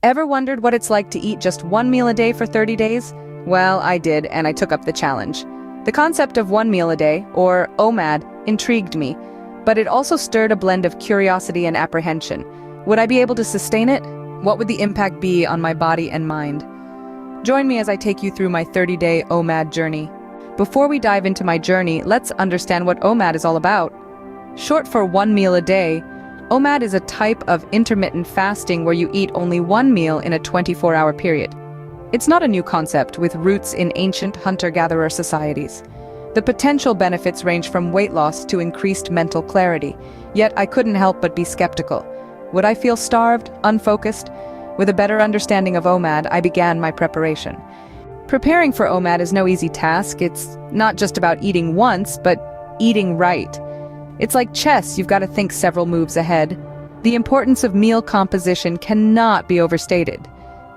Ever wondered what it's like to eat just one meal a day for 30 days? Well, I did, and I took up the challenge. The concept of one meal a day, or OMAD, intrigued me, but it also stirred a blend of curiosity and apprehension. Would I be able to sustain it? What would the impact be on my body and mind? Join me as I take you through my 30-day OMAD journey. Before we dive into my journey, let's understand what OMAD is all about. Short for one meal a day, OMAD is a type of intermittent fasting where you eat only one meal in a 24-hour period. It's not a new concept with roots in ancient hunter-gatherer societies. The potential benefits range from weight loss to increased mental clarity, yet I couldn't help but be skeptical. Would I feel starved, unfocused? With a better understanding of OMAD, I began my preparation. Preparing for OMAD is no easy task. It's not just about eating once, but eating right. It's like chess, you've got to think several moves ahead. The importance of meal composition cannot be overstated.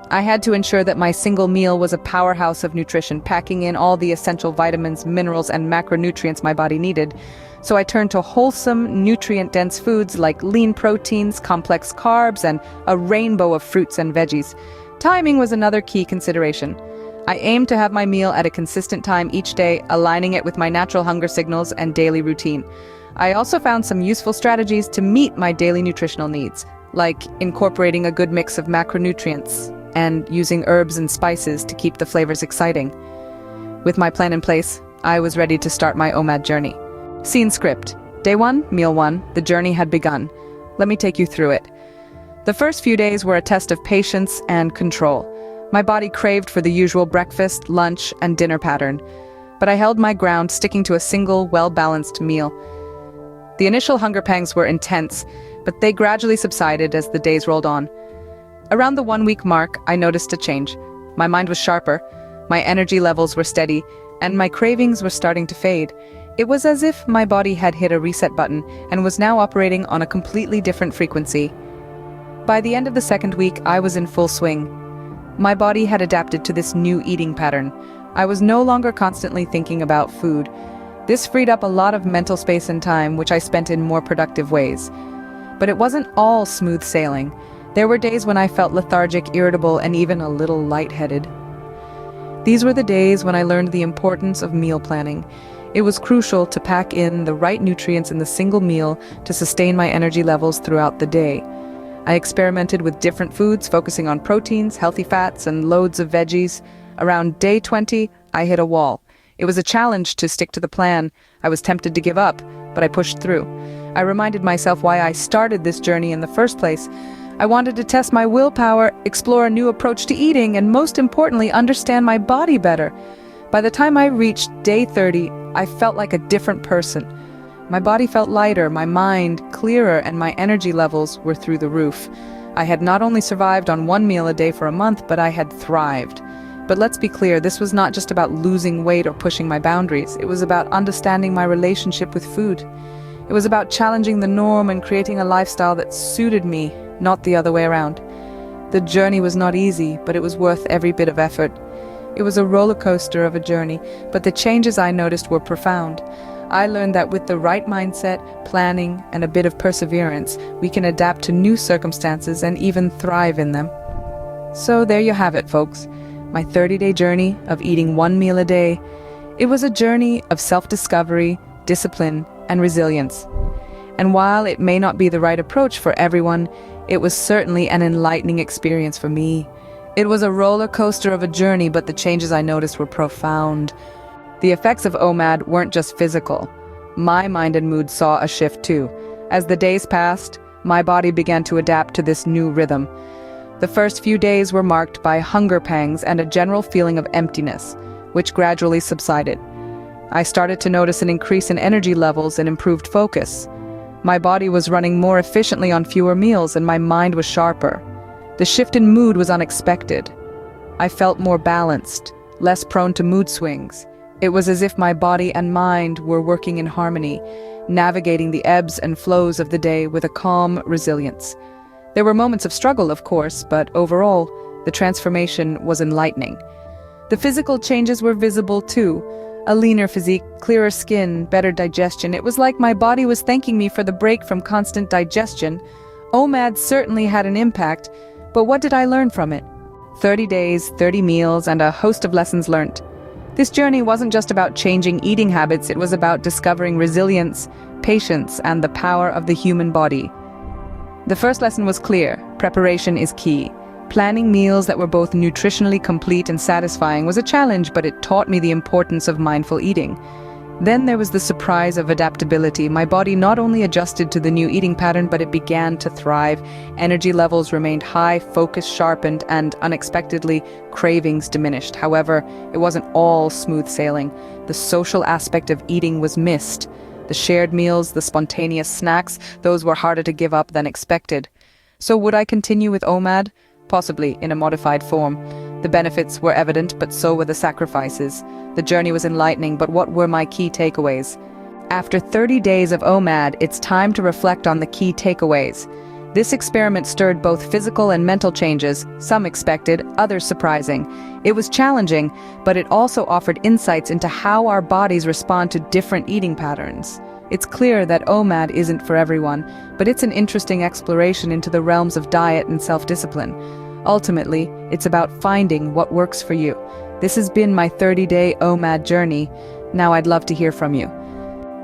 I had to ensure that my single meal was a powerhouse of nutrition, packing in all the essential vitamins, minerals, and macronutrients my body needed. So I turned to wholesome, nutrient-dense foods like lean proteins, complex carbs, and a rainbow of fruits and veggies. Timing was another key consideration. I aimed to have my meal at a consistent time each day, aligning it with my natural hunger signals and daily routine. I also found some useful strategies to meet my daily nutritional needs, like incorporating a good mix of macronutrients and using herbs and spices to keep the flavors exciting. With my plan in place, I was ready to start my OMAD journey. Scene script. Day 1, meal 1, the journey had begun. Let me take you through it. The first few days were a test of patience and control. My body craved for the usual breakfast, lunch, and dinner pattern, but I held my ground, sticking to a single, well-balanced meal. The initial hunger pangs were intense, but they gradually subsided as the days rolled on. Around the 1-week mark, I noticed a change. My mind was sharper, my energy levels were steady, and my cravings were starting to fade. It was as if my body had hit a reset button and was now operating on a completely different frequency. By the end of the 2nd week, I was in full swing. My body had adapted to this new eating pattern. I was no longer constantly thinking about food. This freed up a lot of mental space and time, which I spent in more productive ways. But it wasn't all smooth sailing. There were days when I felt lethargic, irritable, and even a little lightheaded. These were the days when I learned the importance of meal planning. It was crucial to pack in the right nutrients in the single meal to sustain my energy levels throughout the day. I experimented with different foods, focusing on proteins, healthy fats, and loads of veggies. Around day 20, I hit a wall. It was a challenge to stick to the plan. I was tempted to give up, but I pushed through. I reminded myself why I started this journey in the first place. I wanted to test my willpower, explore a new approach to eating, and most importantly, understand my body better. By the time I reached day 30, I felt like a different person. My body felt lighter, my mind clearer, and my energy levels were through the roof. I had not only survived on one meal a day for a month, but I had thrived. But let's be clear, this was not just about losing weight or pushing my boundaries. It was about understanding my relationship with food. It was about challenging the norm and creating a lifestyle that suited me, not the other way around. The journey was not easy, but it was worth every bit of effort. It was a roller coaster of a journey, but the changes I noticed were profound. I learned that with the right mindset, planning, and a bit of perseverance, we can adapt to new circumstances and even thrive in them. So there you have it, folks. My 30-day journey of eating one meal a day. It was a journey of self-discovery, discipline, and resilience. And while it may not be the right approach for everyone, it was certainly an enlightening experience for me. It was a roller coaster of a journey, but the changes I noticed were profound. The effects of OMAD weren't just physical. My mind and mood saw a shift too. As the days passed, my body began to adapt to this new rhythm. The first few days were marked by hunger pangs and a general feeling of emptiness, which gradually subsided. I started to notice an increase in energy levels and improved focus. My body was running more efficiently on fewer meals and my mind was sharper. The shift in mood was unexpected. I felt more balanced, less prone to mood swings. It was as if my body and mind were working in harmony, navigating the ebbs and flows of the day with a calm resilience. There were moments of struggle, of course, but overall, the transformation was enlightening. The physical changes were visible too. A leaner physique, clearer skin, better digestion. It was like my body was thanking me for the break from constant digestion. OMAD certainly had an impact, But what did I learn from it? 30 days, 30 meals, and a host of lessons learned. This journey wasn't just about changing eating habits, it was about discovering resilience, patience, and the power of the human body. The first lesson was clear: preparation is key. Planning meals that were both nutritionally complete and satisfying was a challenge, but it taught me the importance of mindful eating. Then there was the surprise of adaptability. My body not only adjusted to the new eating pattern, but it began to thrive. Energy levels remained high, focus sharpened, and unexpectedly, cravings diminished. However, it wasn't all smooth sailing. The social aspect of eating was missed. The shared meals, the spontaneous snacks, those were harder to give up than expected. So would I continue with OMAD? Possibly in a modified form. The benefits were evident, but so were the sacrifices. The journey was enlightening, but what were my key takeaways? After 30 days of OMAD, it's time to reflect on the key takeaways. This experiment stirred both physical and mental changes, some expected, others surprising. It was challenging, but it also offered insights into how our bodies respond to different eating patterns. It's clear that OMAD isn't for everyone, but it's an interesting exploration into the realms of diet and self-discipline. Ultimately, it's about finding what works for you. This has been my 30-day OMAD journey. Now I'd love to hear from you.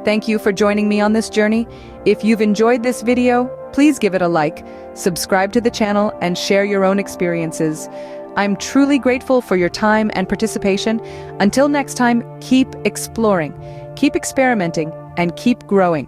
Thank you for joining me on this journey. If you've enjoyed this video, please give it a like, subscribe to the channel, and share your own experiences. I'm truly grateful for your time and participation. Until next time, keep exploring, keep experimenting, and keep growing.